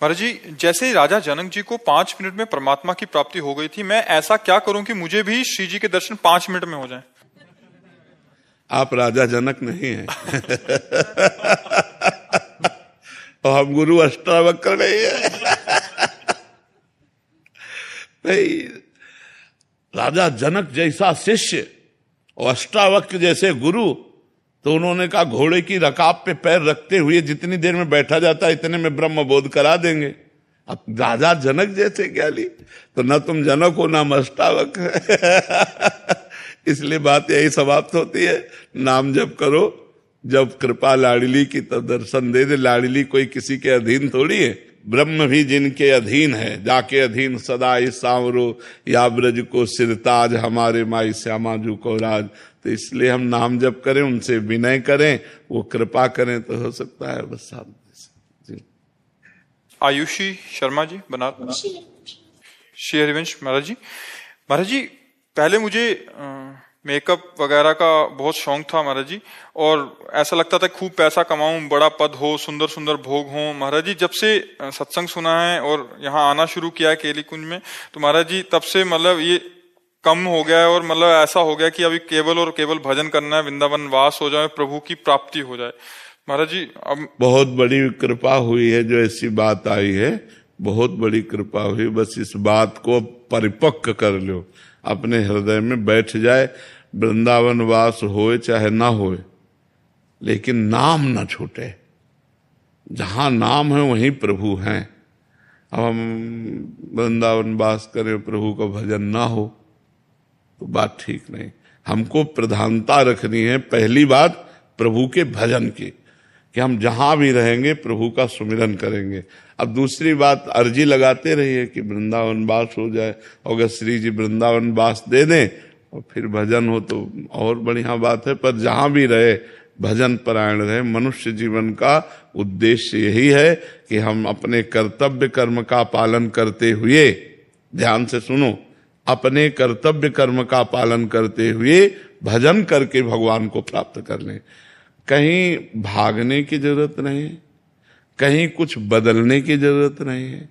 महाराज जी, जैसे ही राजा जनक जी को 5 मिनट में परमात्मा की प्राप्ति हो गई थी, मैं ऐसा क्या करूं कि मुझे भी श्री जी के दर्शन 5 मिनट में हो जाएं? आप राजा जनक नहीं हैं। और हम गुरु अष्टावक्र नहीं है। नहीं, राजा जनक जैसा शिष्य और अष्टावक्र जैसे गुरु, तो उन्होंने कहा घोड़े की रकाब पे पैर रखते हुए जितनी देर में बैठा जाता है इतने में ब्रह्म बोध करा देंगे। अब राजा जनक जैसे ज्ञानी, तो न तुम जनक हो ना अष्टावक्र। इसलिए बात यही समाप्त होती है, नाम जप करो, जब कृपा लाडली की तब दर्शन दे दे। लाडली कोई किसी के अधीन थोड़ी है, ब्रह्म भी जिनके अधीन है, जाके अधीन सदा इस सांवरो या ब्रज को सिरताज, हमारे माई श्यामाजू को राज। तो इसलिए हम नाम जप करें, उनसे विनय करें, वो कृपा करें तो हो सकता है बस सामने जी। आयुषी शर्मा जी, बनारस। श्री हरिवंश महाराज जी, पहले मुझे मेकअप वगैरह का बहुत शौक था महाराज जी, और ऐसा लगता था खूब पैसा कमाऊं, बड़ा पद हो, सुंदर सुंदर भोग हो। महाराज जी, जब से सत्संग सुना है और यहाँ आना शुरू किया है केली कुंज में, तो महाराज जी तब से मतलब ये कम हो गया है, और मतलब ऐसा हो गया कि अभी केवल और केवल भजन करना है, वृंदावन वास हो जाए, प्रभु की प्राप्ति हो जाए। महाराज जी, अब बहुत बड़ी कृपा हुई है जो ऐसी बात आई है, बहुत बड़ी कृपा हुई। बस इस बात को परिपक्व कर लो, अपने हृदय में बैठ जाए। वृंदावन वास होए चाहे ना होए, लेकिन नाम ना छूटे। जहां नाम है वहीं प्रभु हैं। अब हम वृंदावन वास करें, प्रभु का भजन ना हो तो बात ठीक नहीं। हमको प्रधानता रखनी है, पहली बात प्रभु के भजन की, कि हम जहां भी रहेंगे प्रभु का सुमिरन करेंगे। अब दूसरी बात, अर्जी लगाते रहिए कि वृंदावन वास हो जाए, अगर श्री जी वृंदावन वास दे दें और फिर भजन हो तो और बढ़िया बात है। पर जहां भी रहे भजन परायण रहे। मनुष्य जीवन का उद्देश्य यही है कि हम अपने कर्तव्य कर्म का पालन करते हुए, ध्यान से सुनो, अपने कर्तव्य कर्म का पालन करते हुए भजन करके भगवान को प्राप्त कर लें। कहीं भागने की जरूरत नहीं है, कहीं कुछ बदलने की जरूरत नहीं है।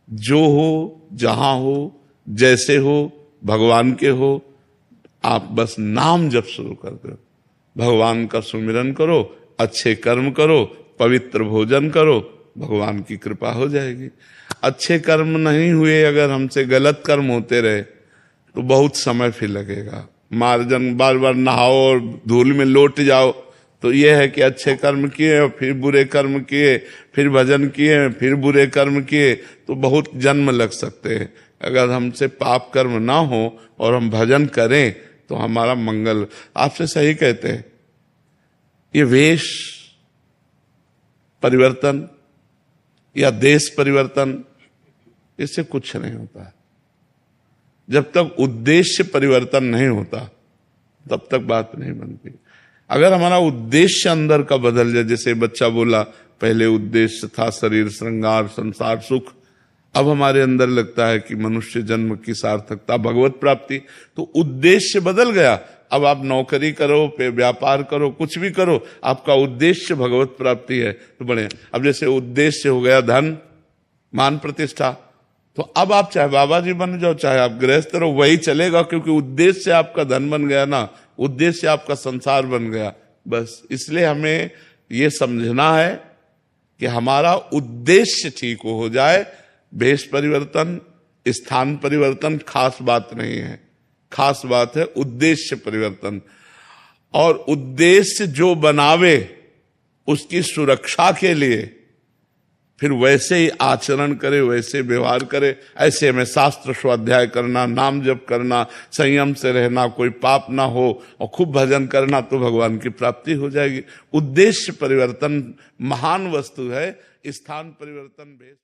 जो हो, जहां हो, जैसे हो, भगवान के हो, आप बस नाम जप शुरू कर दो, भगवान का सुमिरन करो, अच्छे कर्म करो, पवित्र भोजन करो, भगवान की कृपा हो जाएगी। अच्छे कर्म नहीं हुए, अगर हमसे गलत कर्म होते रहे तो बहुत समय फिर लगेगा। मार्जन बार बार नहाओ और धूल में लौट जाओ, तो यह है कि अच्छे कर्म किए और फिर बुरे कर्म किए, फिर भजन किए, फिर बुरे कर्म किए, तो बहुत जन्म लग सकते हैं। अगर हमसे पाप कर्म ना हो और हम भजन करें तो हमारा मंगल। आपसे सही कहते हैं, ये वेश परिवर्तन या देश परिवर्तन, इससे कुछ नहीं होता। जब तक उद्देश्य परिवर्तन नहीं होता तब तक बात नहीं बनती। अगर हमारा उद्देश्य अंदर का बदल जाए, जैसे बच्चा बोला पहले उद्देश्य था शरीर श्रृंगार संसार सुख, अब हमारे अंदर लगता है कि मनुष्य जन्म की सार्थकता भगवत प्राप्ति, तो उद्देश्य बदल गया। अब आप नौकरी करो, व्यापार करो, कुछ भी करो, आपका उद्देश्य भगवत प्राप्ति है तो बढ़िया। अब जैसे उद्देश्य हो गया धन मान प्रतिष्ठा, तो अब आप चाहे बाबा जी बन जाओ, चाहे आप गृहस्थ रहो, वही चलेगा, क्योंकि उद्देश्य आपका धन बन गया ना, उद्देश्य आपका संसार बन गया। बस इसलिए हमें ये समझना है कि हमारा उद्देश्य ठीक हो जाए। भेष परिवर्तन, स्थान परिवर्तन खास बात नहीं है, खास बात है उद्देश्य परिवर्तन। और उद्देश्य जो बनावे उसकी सुरक्षा के लिए फिर वैसे ही आचरण करे, वैसे व्यवहार करे। ऐसे में शास्त्र स्वाध्याय करना, नाम जप करना, संयम से रहना, कोई पाप ना हो और खूब भजन करना, तो भगवान की प्राप्ति हो जाएगी। उद्देश्य परिवर्तन महान वस्तु है, स्थान परिवर्तन भेष